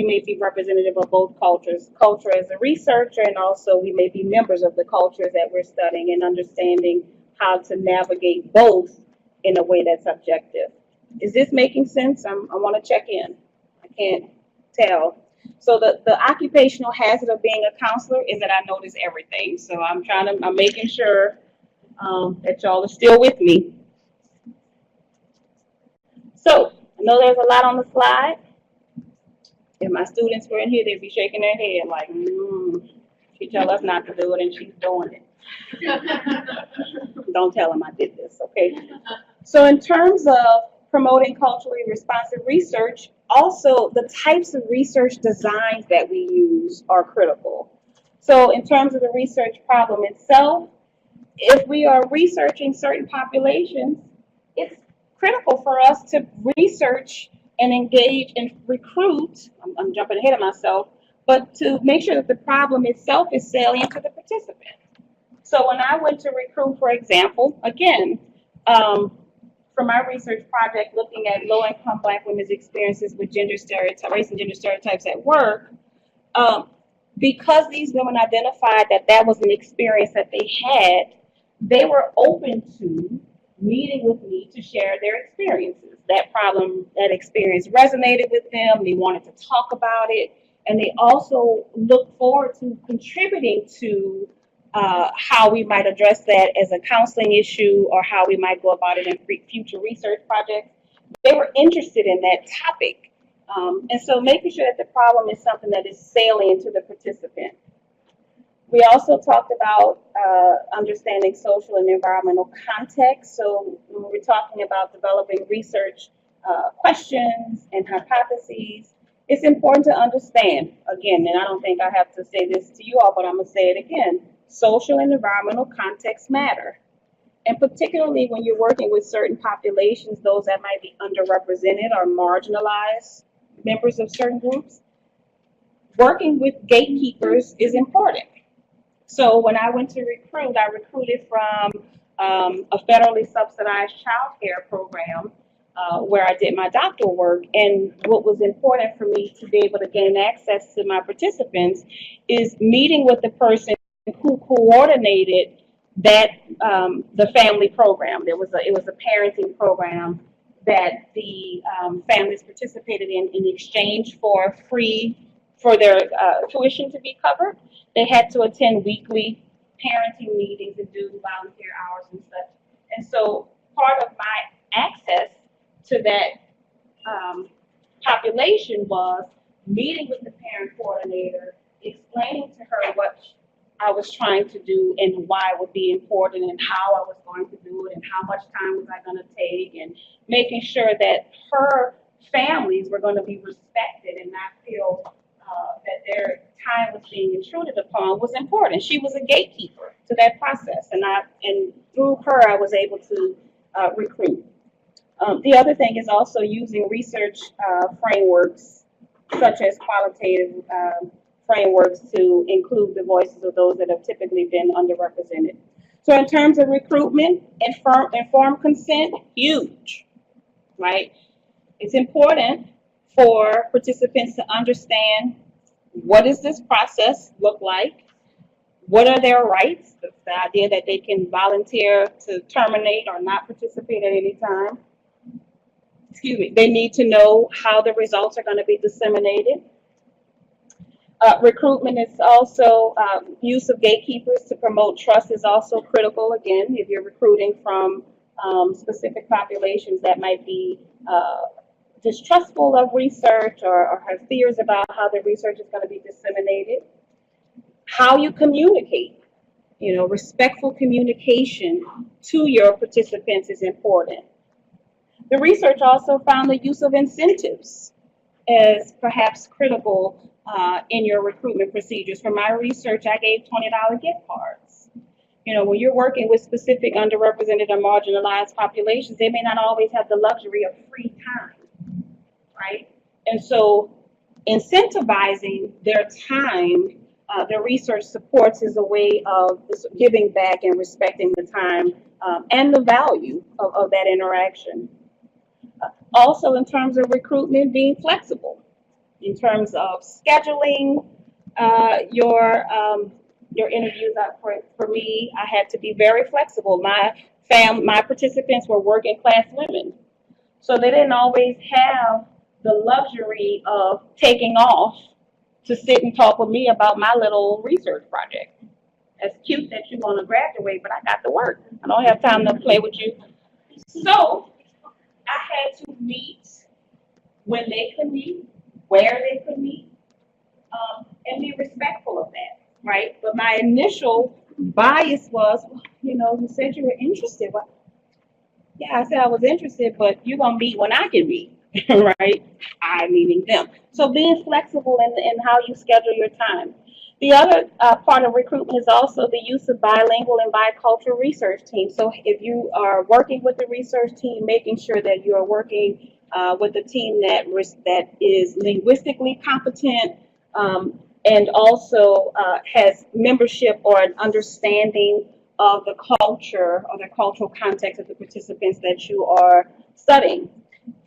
may be representative of both cultures, culture as a researcher, and also we may be members of the cultures that we're studying, and understanding how to navigate both in a way that's objective. Is this making sense? I want to check in. I can't tell. So the occupational hazard of being a counselor is that I notice everything. So I'm making sure that y'all are still with me. So I know there's a lot on the slide. If my students were in here, they'd be shaking their head like, she tell us not to do it and she's doing it. Don't tell them I did this, okay? So in terms of promoting culturally responsive research, also the types of research designs that we use are critical. So in terms of the research problem itself, if we are researching certain populations, it's critical for us to research and engage and recruit. I'm jumping ahead of myself, but to make sure that the problem itself is salient to the participant. So when I went to recruit, for example, again, for my research project looking at low-income Black women's experiences with race and gender stereotypes at work, because these women identified that that was an experience that they had, they were open to meeting with me to share their experiences. That experience resonated with them. They wanted to talk about it, and they also looked forward to contributing to how we might address that as a counseling issue or how we might go about it in future research projects. They were interested in that topic. And so making sure that the problem is something that is salient to the participant. We also talked about understanding social and environmental context. So when we're talking about developing research questions and hypotheses, it's important to understand, again, and I don't think I have to say this to you all, but I'm going to say it again, social and environmental context matter. And particularly when you're working with certain populations, those that might be underrepresented or marginalized members of certain groups, working with gatekeepers is important. So when I went to recruit, I recruited from a federally subsidized child care program where I did my doctoral work. And what was important for me to be able to gain access to my participants is meeting with the person who coordinated that the family program. It was a parenting program that the families participated in exchange for their tuition to be covered. They had to attend weekly parenting meetings and do volunteer hours and such. And so part of my access to that population was meeting with the parent coordinator, explaining to her what I was trying to do and why it would be important and how I was going to do it and how much time was I going to take, and making sure that her families were going to be respected and not feel that their time was being intruded upon was important. She was a gatekeeper to that process, and through her I was able to recruit. The other thing is also using research frameworks such as qualitative frameworks to include the voices of those that have typically been underrepresented. So in terms of recruitment, informed consent, huge, right? It's important for participants to understand what does this process look like, what are their rights, the idea that they can volunteer to terminate or not participate at any time. They need to know how the results are going to be disseminated. Recruitment is also, use of gatekeepers to promote trust is also critical. Again, if you're recruiting from specific populations that might be distrustful of research or have fears about how the research is going to be disseminated. How you communicate, respectful communication to your participants is important. The research also found the use of incentives as perhaps critical in your recruitment procedures. For my research, I gave $20 gift cards. When you're working with specific underrepresented or marginalized populations, they may not always have the luxury of free time, right? And so incentivizing their time, their research supports is a way of giving back and respecting the time and the value of that interaction. Also, in terms of recruitment, being flexible in terms of scheduling your interviews. For me, I had to be very flexible. My participants were working class women, so they didn't always have the luxury of taking off to sit and talk with me about my little research project. It's cute that you want to graduate, but I got to work. I don't have time to play with you. So I had to meet when they could meet, where they could meet, and be respectful of that, right? But my initial bias was, you said you were interested. Well, yeah, I said I was interested, but you're going to meet when I can meet, right? I meaning them. So being flexible in how you schedule your time. The other part of recruitment is also the use of bilingual and bicultural research teams. So if you are working with the research team, making sure that you are working with a team that is linguistically competent, and also has membership or an understanding of the culture or the cultural context of the participants that you are studying.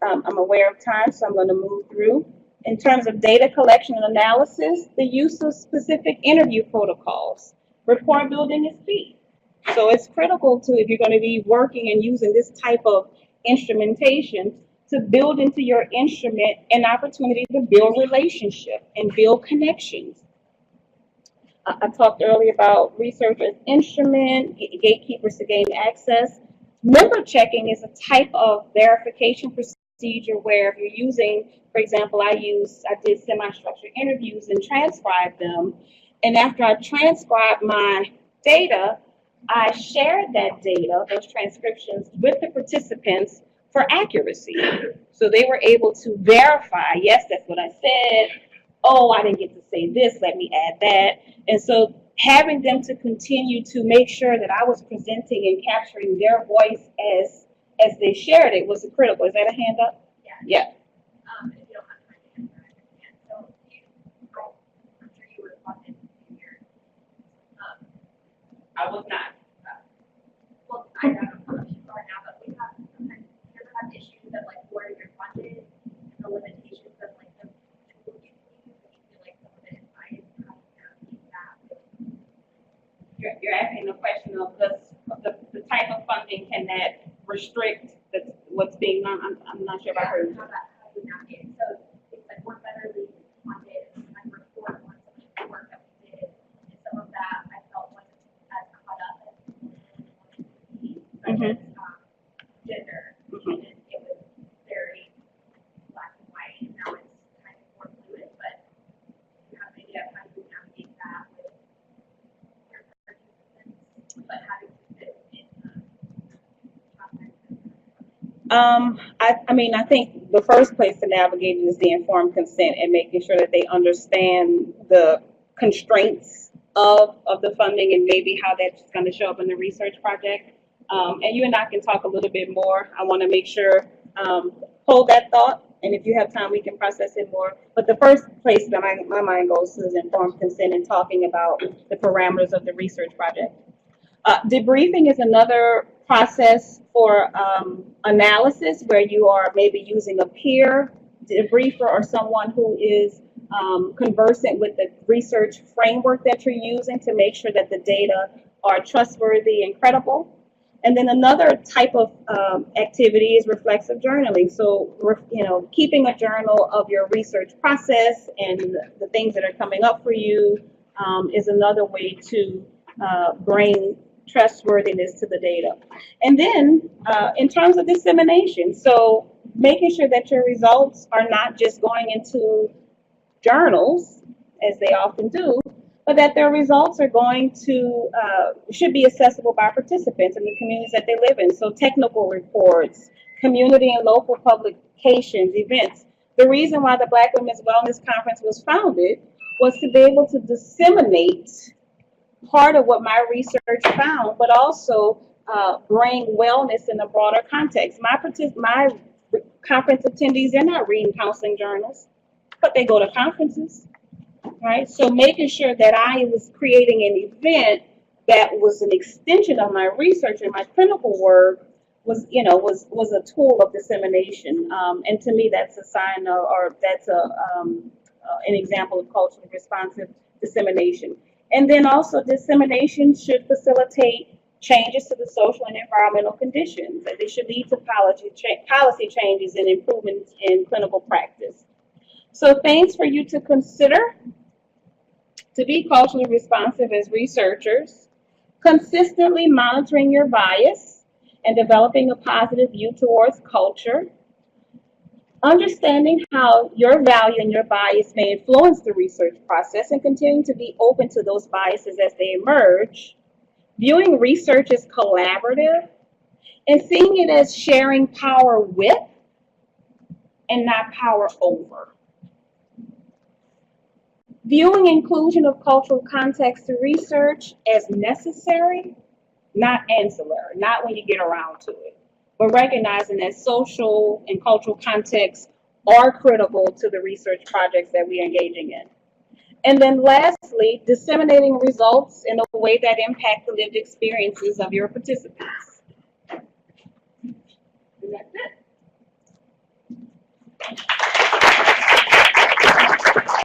I'm aware of time, so I'm going to move through. In terms of data collection and analysis, the use of specific interview protocols. Rapport building is key. So it's critical to, if you're going to be working and using this type of instrumentation, to build into your instrument an opportunity to build relationship and build connections. I talked earlier about research as instrument, gatekeepers to gain access. Member checking is a type of verification procedure where if you're using, for example, I did semi-structured interviews and transcribed them. And after I transcribed my data, I shared that data, those transcriptions, with the participants for accuracy. So they were able to verify, yes, that's what I said. Oh, I didn't get to say this, let me add that. And so having them to continue to make sure that I was presenting and capturing their voice as they shared it was critical. Is that a hand up? Yeah. If you don't have time to answer, so I'm sure you were funded in your, I was not. well, I don't know if you are now, but we have sometimes you ever have issues of like where you're funded and the limitations of like the tools you can use, and you feel like some of it is biased, how do you navigate that? You're asking the question of the type of funding, can that restrict what's being done? I'm not sure if I heard you. How do you navigate it? So it's like we're federally funded, and I report on some of the work that we did, and some of that I felt wasn't as caught up as we wanted to be, such as gender, and it was very black and white, and now it's kind of more fluid, but you have an idea of how you navigate that with your participants, but having to fit in the context of I think the first place to navigate it is the informed consent and making sure that they understand the constraints of the funding and maybe how that's going to show up in the research project. And you and I can talk a little bit more. I want to make sure, hold that thought, and if you have time, we can process it more. But the first place that my mind goes to is informed consent and talking about the parameters of the research project. Debriefing is another process for analysis where you are maybe using a peer debriefer or someone who is conversant with the research framework that you're using to make sure that the data are trustworthy and credible. And then another type of activity is reflexive journaling. So, keeping a journal of your research process and the things that are coming up for you is another way to bring trustworthiness to the data. And then in terms of dissemination, so making sure that your results are not just going into journals, as they often do, but that their results are going to, should be accessible by participants in the communities that they live in. So technical reports, community and local publications, events. The reason why the Black Women's Wellness Conference was founded was to be able to disseminate part of what my research found, but also bring wellness in a broader context. My conference attendees, they're not reading counseling journals, but they go to conferences, right? So making sure that I was creating an event that was an extension of my research and my clinical work was a tool of dissemination. And to me, that's a sign of, or that's an example of culturally responsive dissemination. And then also dissemination should facilitate changes to the social and environmental conditions. They should lead to policy changes and improvements in clinical practice. So things for you to consider to be culturally responsive as researchers: consistently monitoring your bias and developing a positive view towards culture, understanding how your value and your bias may influence the research process and continuing to be open to those biases as they emerge, viewing research as collaborative, and seeing it as sharing power with and not power over. Viewing inclusion of cultural context to research as necessary, not ancillary, not when you get around to it, but recognizing that social and cultural contexts are critical to the research projects that we are engaging in. And then lastly, disseminating results in a way that impact the lived experiences of your participants. And that's it.